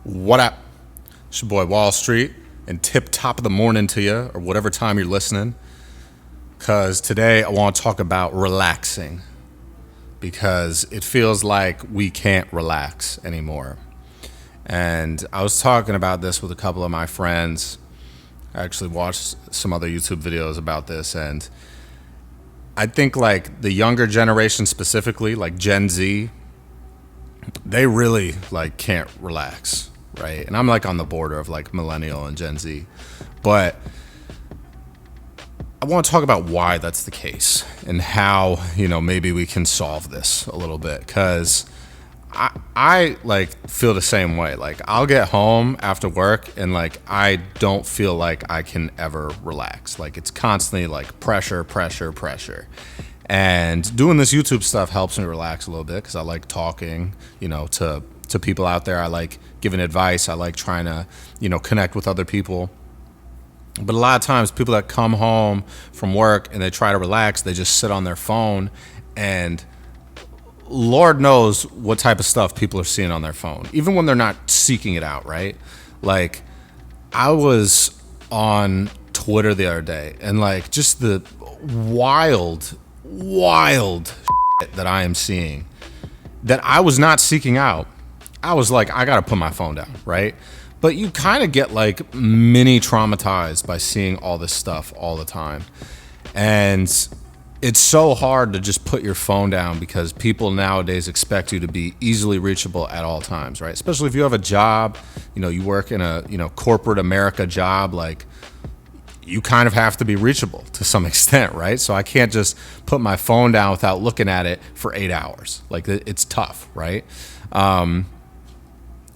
What up? It's your boy Wall Street, and tip top of the morning to you, or whatever time you're listening, because today I want to talk about relaxing, because it feels like we can't relax anymore. And I was talking about this with a couple of my friends. I actually watched some other YouTube videos about this, and I think like the younger generation specifically, like Gen Z, they really like can't relax, right? And I'm like on the border of like millennial and Gen Z, but I want to talk about why that's the case and how, maybe we can solve this a little bit, because I like feel the same way. Like I'll get home after work and like I don't feel like I can ever relax. Like it's constantly like pressure. And doing this YouTube stuff helps me relax a little bit because I like talking, to people out there. I like giving advice. I like trying to, connect with other people. But a lot of times people that come home from work and they try to relax, they just sit on their phone, and Lord knows what type of stuff people are seeing on their phone, even when they're not seeking it out, right? Like I was on Twitter the other day, and like just the wild shit that I am seeing that I was not seeking out. I was like, I gotta put my phone down, right? But you kind of get like mini traumatized by seeing all this stuff all the time. And it's so hard to just put your phone down because people nowadays expect you to be easily reachable at all times, right? Especially if you have a job, you work in a, corporate America job, like you kind of have to be reachable to some extent, right? So I can't just put my phone down without looking at it for 8 hours. Like it's tough, right?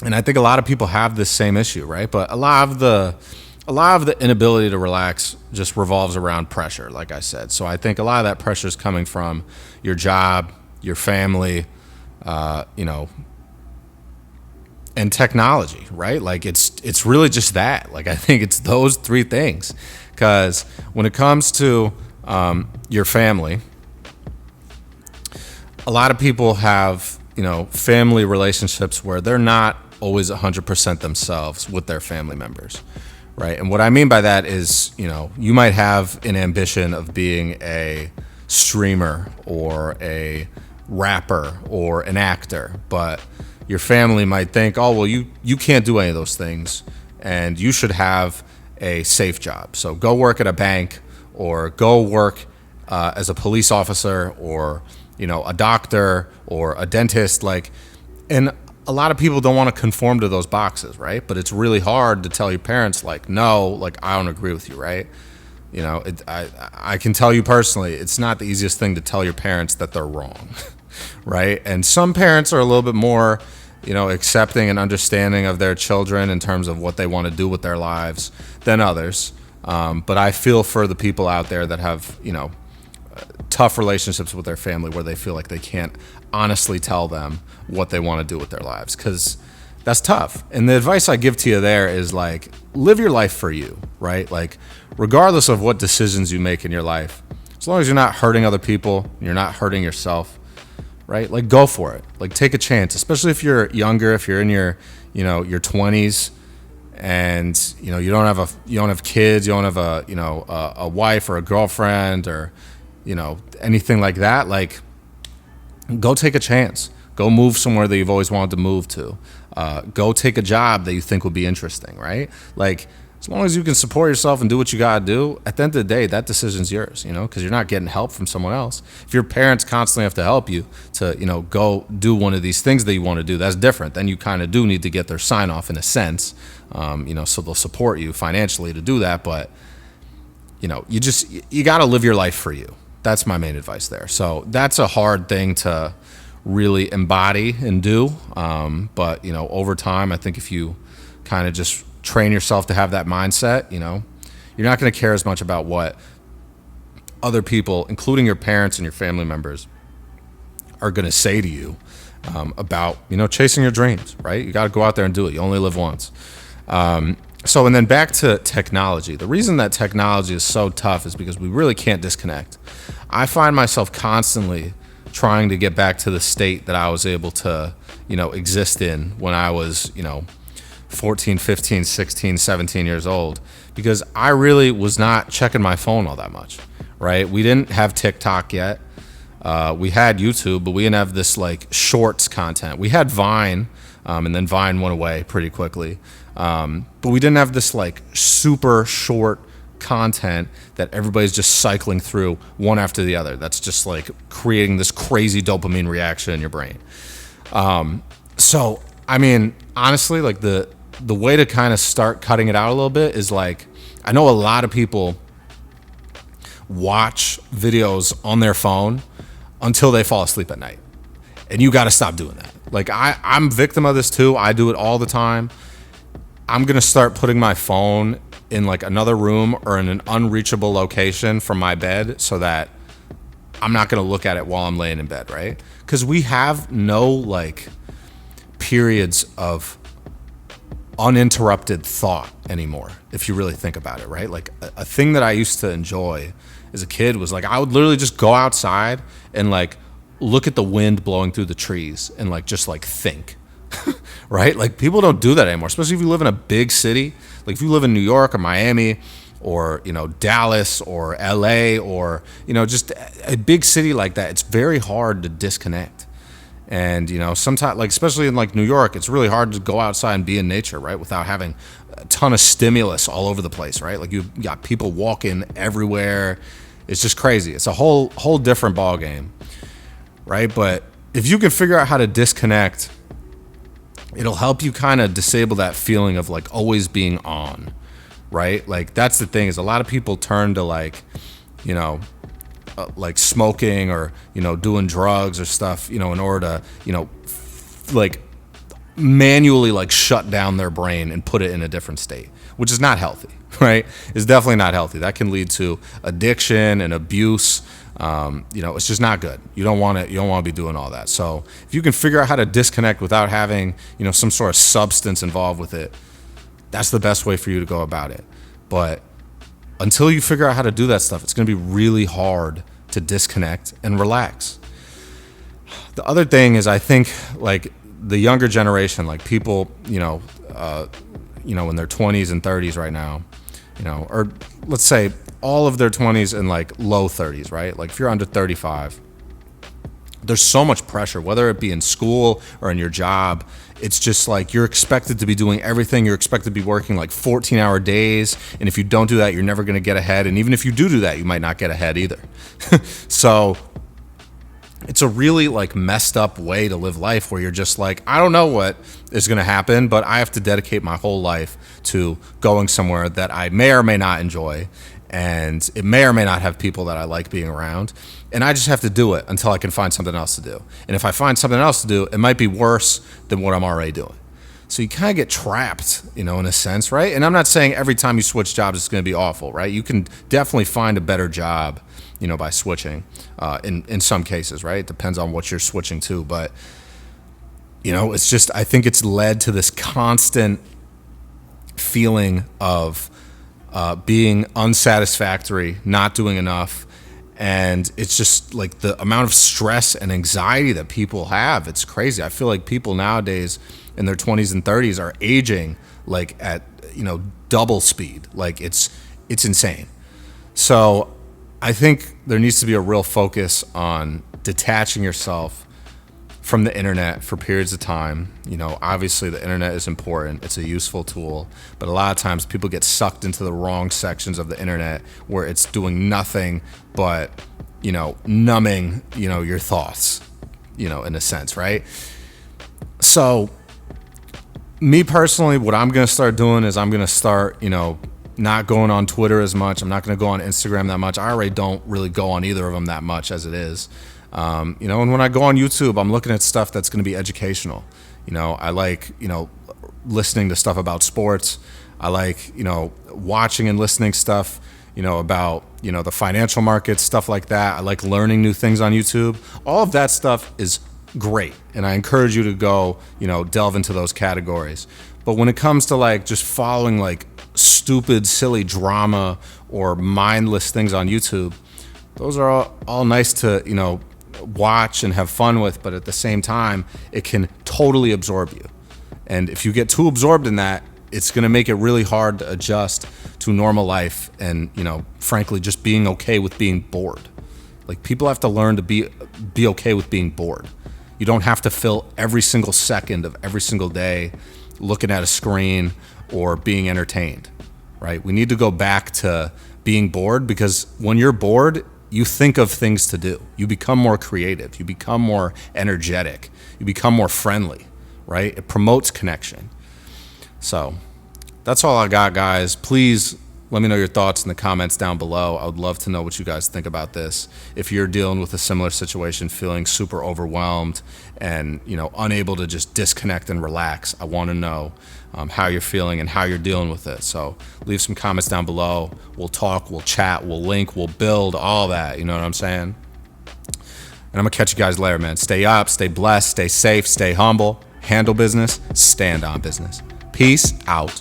And I think a lot of people have this same issue, right? But a lot of the inability to relax just revolves around pressure, like I said. So I think a lot of that pressure is coming from your job, your family, and technology, right? Like it's really just that. Like I think it's those three things. Because when it comes to your family, a lot of people have, family relationships where they're not always 100% themselves with their family members, right? And what I mean by that is, you might have an ambition of being a streamer or a rapper or an actor, but your family might think, oh, well, you can't do any of those things, and you should have a safe job. So go work at a bank, or go work as a police officer, or a doctor or a dentist. And a lot of people don't want to conform to those boxes, right? But it's really hard to tell your parents, like, no, like I don't agree with you, right? I can tell you personally, it's not the easiest thing to tell your parents that they're wrong, right? And some parents are a little bit more, accepting and understanding of their children in terms of what they want to do with their lives than others. But I feel for the people out there that have, tough relationships with their family where they feel like they can't honestly tell them what they want to do with their lives, because that's tough. And the advice I give to you there is like, live your life for you, right? Like regardless of what decisions you make in your life, as long as you're not hurting other people, you're not hurting yourself, right? Like go for it. Like take a chance, especially if you're younger, if you're in your, your 20s, and you don't have kids, you don't have a wife or a girlfriend or anything like that. Like go take a chance. Go move somewhere that you've always wanted to move to. Go take a job that you think will be interesting, right? Like as long as you can support yourself and do what you gotta do, at the end of the day, that decision's yours, because you're not getting help from someone else. If your parents constantly have to help you to, go do one of these things that you want to do, that's different. Then you kind of do need to get their sign off in a sense, so they'll support you financially to do that. But, you gotta live your life for you. That's my main advice there. So that's a hard thing to really embody and do. But, over time, I think if you kind of just train yourself to have that mindset, you're not going to care as much about what other people, including your parents and your family members, are going to say to you about, chasing your dreams, right? You got to go out there and do it. You only live once. And then back to technology. The reason that technology is so tough is because we really can't disconnect. I find myself constantly trying to get back to the state that I was able to, exist in when I was, 14, 15, 16, 17 years old, because I really was not checking my phone all that much, right? We didn't have TikTok yet. We had YouTube, but we didn't have this like shorts content. We had Vine, and then Vine went away pretty quickly. But we didn't have this like super short content that everybody's just cycling through one after the other. That's just like creating this crazy dopamine reaction in your brain. So, I mean, honestly, like the way to kind of start cutting it out a little bit is like, I know a lot of people watch videos on their phone until they fall asleep at night. And you got to stop doing that. Like I'm victim of this too. I do it all the time. I'm going to start putting my phone in like another room or in an unreachable location from my bed so that I'm not going to look at it while I'm laying in bed, right? Because we have no like periods of uninterrupted thought anymore, if you really think about it, right? Like a thing that I used to enjoy as a kid was like I would literally just go outside and like look at the wind blowing through the trees and like just like think. Right? Like people don't do that anymore, especially if you live in a big city. Like if you live in New York or Miami or, you know, Dallas or LA or, you know, just a big city like that, it's very hard to disconnect. And, you know, sometimes, like, especially in like New York, it's really hard to go outside and be in nature, right? Without having a ton of stimulus all over the place, right? Like you got people walking everywhere. It's just crazy. It's a whole different ball game, right? But if you can figure out how to disconnect, it'll help you kind of disable that feeling of like always being on, right? Like that's the thing is a lot of people turn to like, you know, like smoking or, you know, doing drugs or stuff, you know, in order to, you know, like manually like shut down their brain and put it in a different state, which is not healthy, right? It's definitely not healthy. That can lead to addiction and abuse. You know, it's just not good. You don't want to. You don't want to be doing all that. So if you can figure out how to disconnect without having, you know, some sort of substance involved with it, that's the best way for you to go about it. But until you figure out how to do that stuff, it's going to be really hard to disconnect and relax. The other thing is, I think, like the younger generation, like people, you know, in their 20s and 30s right now, you know, or let's say all of their 20s and like low 30s, right? Like if you're under 35, there's so much pressure, whether it be in school or in your job. It's just like you're expected to be doing everything. You're expected to be working like 14-hour days. And if you don't do that, you're never going to get ahead. And even if you do that, you might not get ahead either. So it's a really like messed up way to live life where you're just like, I don't know what is going to happen, but I have to dedicate my whole life to going somewhere that I may or may not enjoy. And it may or may not have people that I like being around. And I just have to do it until I can find something else to do. And if I find something else to do, it might be worse than what I'm already doing. So you kind of get trapped, you know, in a sense, right? And I'm not saying every time you switch jobs, it's going to be awful, right? You can definitely find a better job, you know, by switching in some cases, right? It depends on what you're switching to. But, you know, it's just, I think it's led to this constant feeling of being unsatisfactory, not doing enough. And it's just like the amount of stress and anxiety that people have. It's crazy. I feel like people nowadays in their 20s and 30s are aging like at, you know, double speed. Like it's insane. So I think there needs to be a real focus on detaching yourself from the internet for periods of time. You know, obviously the internet is important. It's a useful tool, but a lot of times people get sucked into the wrong sections of the internet where it's doing nothing but, you know, numbing, you know, your thoughts, you know, in a sense, right? So me personally, what I'm going to start doing is I'm going to start, you know, not going on Twitter as much. I'm not going to go on Instagram that much. I already don't really go on either of them that much as it is. You know, and when I go on YouTube, I'm looking at stuff that's going to be educational. You know, I like, you know, listening to stuff about sports. I like, you know, watching and listening stuff, you know, about, you know, the financial markets, stuff like that. I like learning new things on YouTube. All of that stuff is great. And I encourage you to go, you know, delve into those categories. But when it comes to like just following like stupid, silly drama or mindless things on YouTube, those are all nice to, you know, watch and have fun with, but at the same time, it can totally absorb you. And if you get too absorbed in that, it's going to make it really hard to adjust to normal life and, frankly, just being okay with being bored. Like, people have to learn to be okay with being bored. You don't have to fill every single second of every single day looking at a screen or being entertained, right? We need to go back to being bored, because when you're bored, you think of things to do. You become more creative. You become more energetic. You become more friendly, right? It promotes connection. So that's all I got, guys. Please let me know your thoughts in the comments down below. I would love to know what you guys think about this. If you're dealing with a similar situation, feeling super overwhelmed and unable to just disconnect and relax, I want to know how you're feeling and how you're dealing with it. So leave some comments down below. We'll talk, we'll chat, we'll link, we'll build, all that. You know what I'm saying? And I'm gonna catch you guys later, man. Stay up, stay blessed, stay safe, stay humble, handle business, stand on business. Peace out.